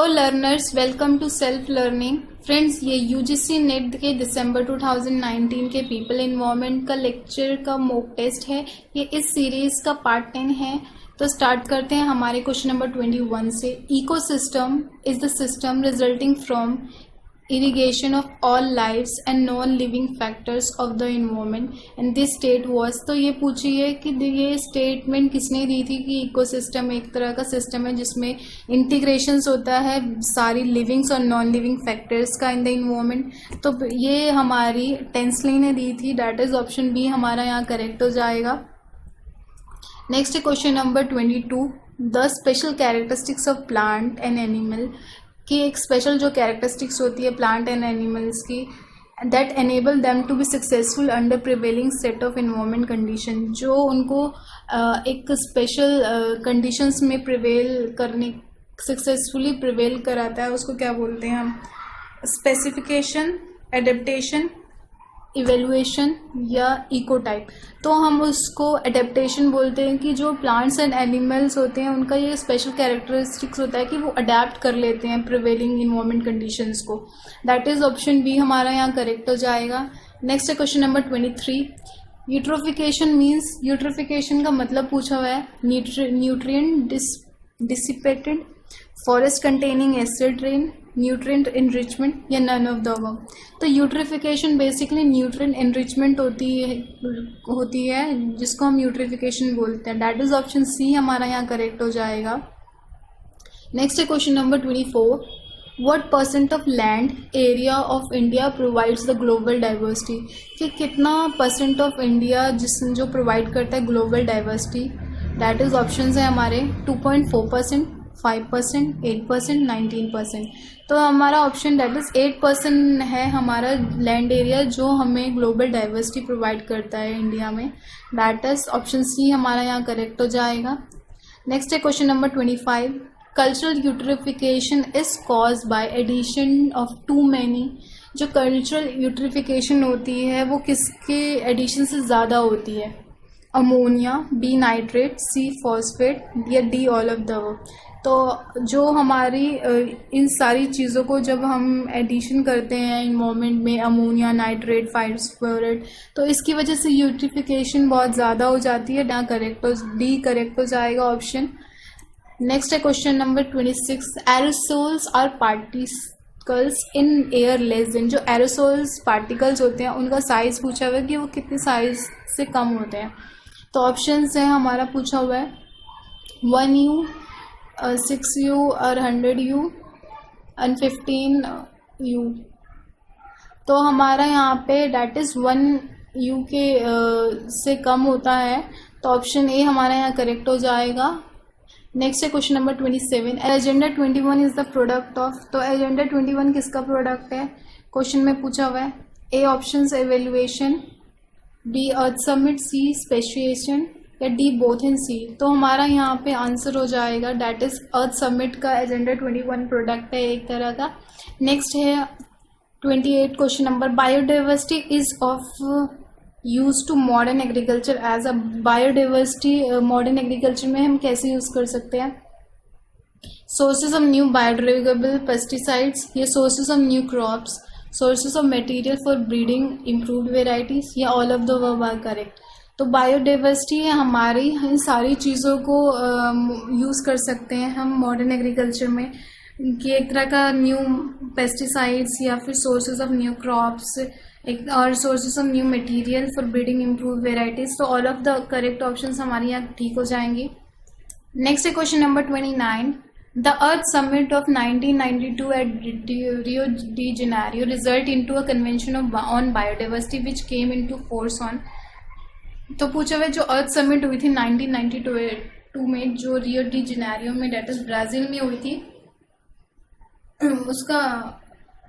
Learners, welcome to self learning. Friends, ये UGC NET के दिसंबर 2019 के पीपल एनवायरनमेंट का लेक्चर का मॉक टेस्ट है। ये इस सीरीज का पार्ट 10 है। तो स्टार्ट करते हैं हमारे क्वेश्चन नंबर 21 से। Ecosystem is the system resulting from irrigation of all lives and non-living factors of the environment and this state was। तो ये पूछी है कि ये स्टेटमेंट किसने दी थी कि इकोसिस्टम एक तरह का सिस्टम है जिसमें इंटीग्रेशंस होता है सारी लिविंग्स और नॉन लिविंग फैक्टर्स का इन द इन्वायरमेंट। तो ये हमारी टेंसली ने दी थी, दैट इज ऑप्शन बी हमारा यहाँ करेक्ट हो जाएगा। नेक्स्ट है question number 22। The special characteristics of plant and animal, कि एक स्पेशल जो कैरेक्टरिस्टिक्स होती है प्लांट एंड एनिमल्स की, that enable them to be successful under prevailing set of environment condition, जो उनको एक स्पेशल कंडीशंस में प्रिवेल करने सक्सेसफुली प्रिवेल कराता है, उसको क्या बोलते हैं हम? स्पेसिफिकेशन, एडेप्टेशन, इवेल्युएशन या इकोटाइप। तो हम उसको एडेप्टेशन बोलते हैं कि जो प्लांट्स एंड एनिमल्स होते हैं उनका ये स्पेशल कैरेक्टरिस्टिक्स होता है कि वो अडेप्ट कर लेते हैं प्रिवेलिंग इन्वायरमेंट कंडीशंस को। दैट इज ऑप्शन बी हमारा यहाँ करेक्ट हो जाएगा। नेक्स्ट है question number 23। Eutrophication means, eutrophication का मतलब पूछा हुआ है nutrient dissipated, forest containing acid rain, nutrient enrichment या नन ऑफ द अबव। तो यूट्रिफिकेशन बेसिकली न्यूट्रिएंट एनरिचमेंट होती है जिसको हम यूट्रिफिकेशन बोलते हैं। दैट इज ऑप्शन सी हमारा यहाँ करेक्ट हो जाएगा। नेक्स्ट है question number 24। What percent of land area of India provides the global diversity, कि कितना परसेंट ऑफ इंडिया जो प्रोवाइड करता है global diversity. That is option है हमारे 2.4%, 5%, 8%, 19%। तो हमारा ऑप्शन दैट इज 8% है हमारा लैंड एरिया जो हमें ग्लोबल डाइवर्सिटी प्रोवाइड करता है इंडिया में। दैट इज ऑप्शन सी हमारा यहाँ करेक्ट हो जाएगा। नेक्स्ट है question number 25। Cultural eutrophication is cause by addition of too many, जो कल्चरल यूट्रिफिकेशन होती है वो किसके एडिशन से ज़्यादा होती है? Ammonia, B nitrate, C phosphate या D all of the above. तो जो हमारी इन सारी चीज़ों को जब हम एडिशन करते हैं इन्वायरमेंट में, अमोनिया, नाइट्रेट, फास्फोरेट, तो इसकी वजह से यूट्रिफिकेशन बहुत ज़्यादा हो जाती है। ना करेक्ट हो, डी करेक्ट हो जाएगा ऑप्शन। नेक्स्ट है question number 26। Aerosols are particles in air less than, जो एरोसोल्स पार्टिकल्स होते हैं उनका साइज पूछा हुआ है कि वो कितने साइज से कम होते हैं। तो ऑप्शन है हमारा पूछा हुआ है 1U, 6U और 100U एंड 15U। तो हमारा यहाँ पे डेट इज 1U के से कम होता है। तो ऑप्शन ए हमारा यहाँ करेक्ट हो जाएगा। नेक्स्ट है question number 27। Agenda 21 is the product of, तो एजेंडा 21 किसका प्रोडक्ट है क्वेश्चन में पूछा हुआ है? A option evaluation, B earth summit, C speciation या डी बोथ इन सी। तो हमारा यहाँ पे आंसर हो जाएगा डैट इज अर्थ समिट का एजेंडा 21 प्रोडक्ट है एक तरह का। नेक्स्ट है 28 question number. Biodiversity is of use to modern agriculture as a, biodiversity modern agriculture में हम कैसे यूज कर सकते हैं? Sources of new biodegradable pesticides या sources of new crops, sources of material for breeding improved varieties या all of the above are correct. तो biodiversity है हमारी, इन सारी चीज़ों को यूज़ कर सकते हैं हम मॉडर्न एग्रीकल्चर में, कि एक तरह का न्यू पेस्टिसाइड्स या फिर सोर्सेज ऑफ न्यू क्रॉप्स और sources of new material for breeding improve varieties. तो all of the correct options हमारे यहाँ ठीक हो जाएंगे। नेक्स्ट है question number 29। The Earth Summit of 1992 at Rio de Janiero result into a convention on biodiversity which came into force on। तो पूछा हुआ जो अर्थ समिट हुई थी 1992 में, जो रियो डी जेनेरियो में डेट इज ब्राज़ील में हुई थी, उसका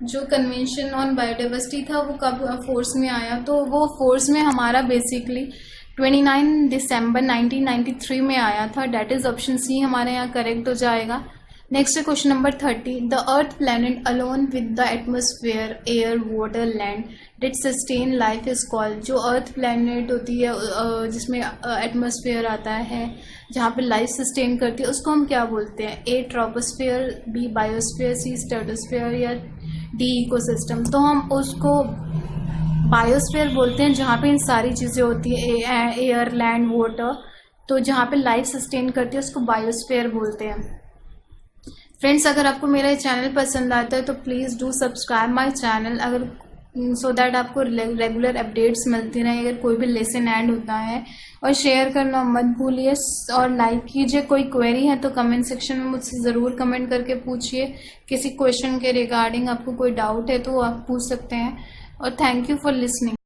जो कन्वेंशन ऑन बायोडाइवर्सिटी था वो कब फोर्स में आया? तो वो फोर्स में हमारा बेसिकली 29 दिसंबर 1993 में आया था। डेट इज ऑप्शन सी हमारे यहाँ करेक्ट हो जाएगा। नेक्स्ट है question number 30. The earth planet alone with the atmosphere air water land did sustain life is called. जो अर्थ प्लैनेट होती है जिसमें एटमोसफेयर आता है, जहाँ पे लाइफ सस्टेन करती है, उसको हम क्या बोलते हैं? ए ट्रोपोस्फेयर, बी बायोस्फेयर, सी स्ट्रेटोस्फेयर या डी इकोसिस्टम. तो हम उसको बायोस्फेयर बोलते हैं जहाँ पे इन सारी चीज़ें होती है, एयर लैंड वाटर. तो जहाँ पे लाइफ सस्टेन करती है उसको बायोस्फेयर बोलते हैं. फ्रेंड्स, अगर आपको मेरा ये चैनल पसंद आता है तो please do subscribe my channel, अगर सो दैट आपको रेगुलर अपडेट्स मिलती रहें अगर कोई भी लेसन ऐड होता है. और शेयर करना मत भूलिए और लाइक कीजिए. कोई क्वेरी है तो कमेंट सेक्शन में मुझसे ज़रूर कमेंट करके पूछिए. किसी क्वेश्चन के रिगार्डिंग आपको कोई डाउट है तो आप पूछ सकते हैं. और थैंक यू फॉर लिसनिंग.